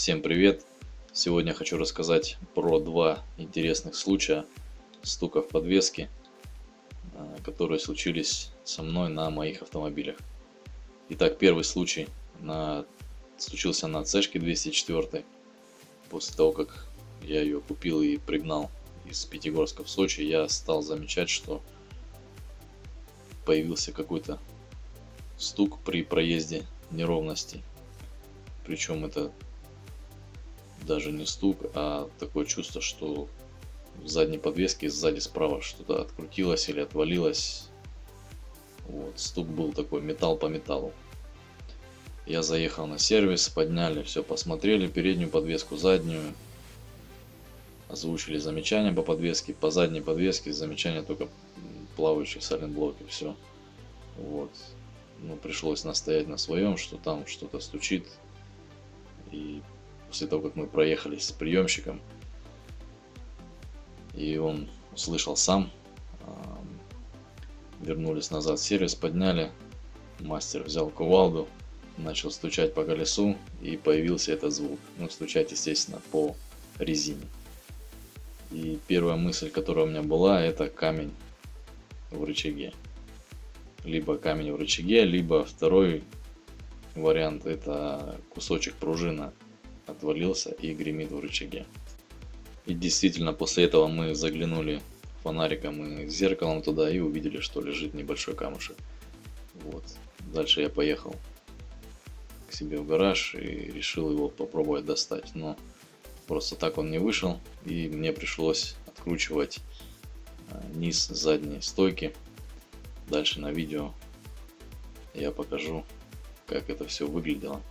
Всем привет! Сегодня хочу рассказать про два интересных случая стука в подвеске, которые случились со мной на моих автомобилях. Итак, первый случай случился на Цешке 204. После того, как я ее купил и пригнал из Пятигорска в Сочи, я стал замечать, что появился какой-то стук при проезде неровностей. Причем это даже не стук, а такое чувство, что в задней подвеске сзади справа что-то открутилось или отвалилось. Вот, стук был такой, металл по металлу. Я заехал на сервис, подняли, все посмотрели, переднюю подвеску, заднюю. Озвучили замечания по подвеске. По задней подвеске замечания только плавающий сайлентблок и все. Вот. Ну, пришлось настоять на своем, что там что-то стучит. И после того, как мы проехались с приемщиком, и он услышал сам, вернулись назад в сервис, подняли, мастер взял кувалду, начал стучать по колесу, и появился этот звук. Ну, стучать, естественно, по резине. И первая мысль, которая у меня была, это камень в рычаге. Либо камень в рычаге, либо второй вариант, это кусочек пружины отвалился и гремит в рычаге. И действительно, после этого мы заглянули фонариком и зеркалом туда и увидели, что лежит небольшой камушек. Вот. Дальше я поехал к себе в гараж и решил его попробовать достать. Но просто так он не вышел, и мне пришлось откручивать низ задней стойки. Дальше на видео я покажу, как это все выглядело.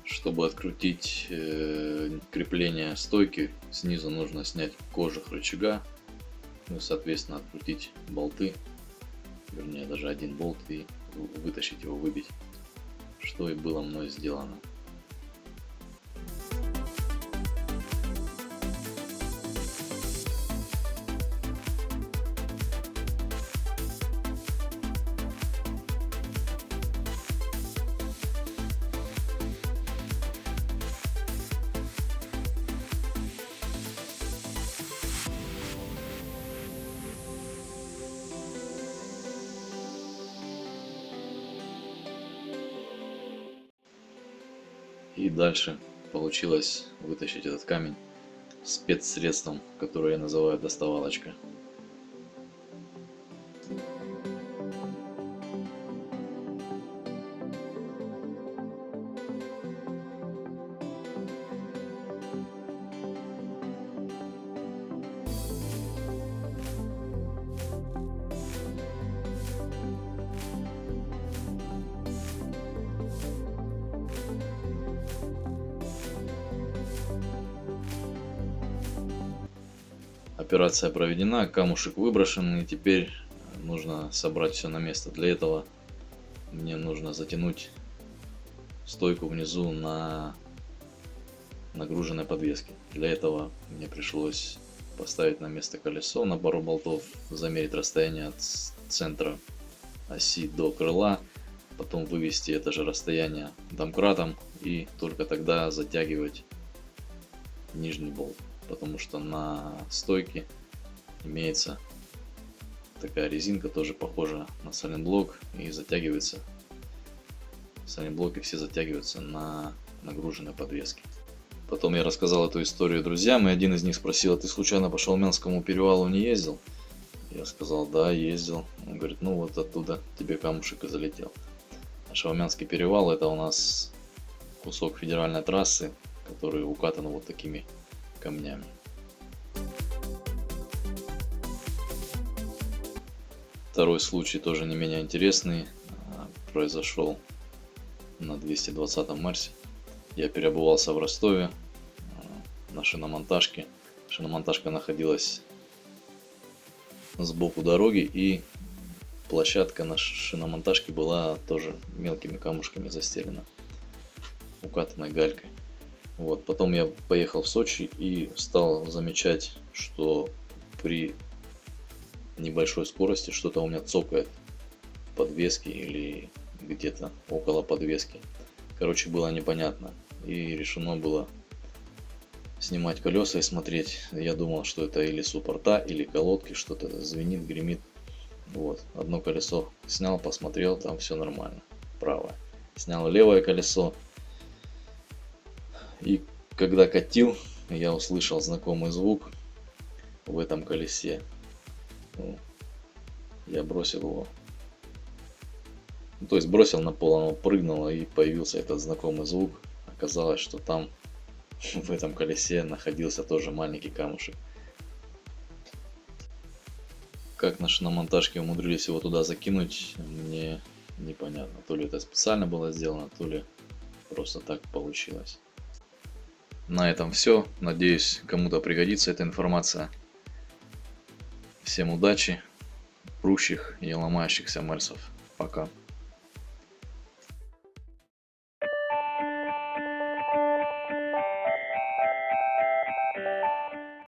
Чтобы открутить крепление стойки, снизу нужно снять кожух рычага, ну и соответственно открутить болты, вернее даже один болт, и вытащить его, выбить, что и было мной сделано. И дальше получилось вытащить этот камень спецсредством, которое я называю доставалочка. Операция проведена, камушек выброшен, и теперь нужно собрать все на место. Для этого мне нужно затянуть стойку внизу на нагруженной подвеске. Для этого мне пришлось поставить на место колесо на пару болтов, замерить расстояние от центра оси до крыла, потом вывести это же расстояние домкратом и только тогда затягивать нижний болт. Потому что на стойке имеется такая резинка, тоже похожа на сайлентблок, и затягивается. Сайлентблоки все затягиваются на нагруженной подвеске. Потом я рассказал эту историю друзьям, и один из них спросил: а ты случайно по Шаумянскому перевалу не ездил? Я сказал: да, ездил. Он говорит: ну вот оттуда тебе камушек и залетел. А Шаумянский перевал — это у нас кусок федеральной трассы, который укатан вот такими камнями. Второй случай тоже не менее интересный, произошел на 220-м Мерсе. Я переобувался в Ростове на шиномонтажке. Шиномонтажка находилась сбоку дороги, и площадка на шиномонтажке была тоже мелкими камушками застелена, укатанной галькой. Вот, потом я поехал в Сочи и стал замечать, что при небольшой скорости что-то у меня цокает в подвеске или где-то около подвески. Короче, было непонятно. И решено было снимать колеса и смотреть. Я думал, что это или суппорта, или колодки, что-то звенит, гремит. Вот, одно колесо снял, посмотрел, там все нормально. Правое. Снял левое колесо. И когда катил, я услышал знакомый звук в этом колесе. Ну, я бросил его. То есть бросил на пол, оно прыгнуло, и появился этот знакомый звук. Оказалось, что там в этом колесе находился тоже маленький камушек. Как наши на монтажке умудрились его туда закинуть, мне непонятно. То ли это специально было сделано, то ли просто так получилось. На этом все. Надеюсь, кому-то пригодится эта информация. Всем удачи, прущих и ломающихся мальцев. Пока.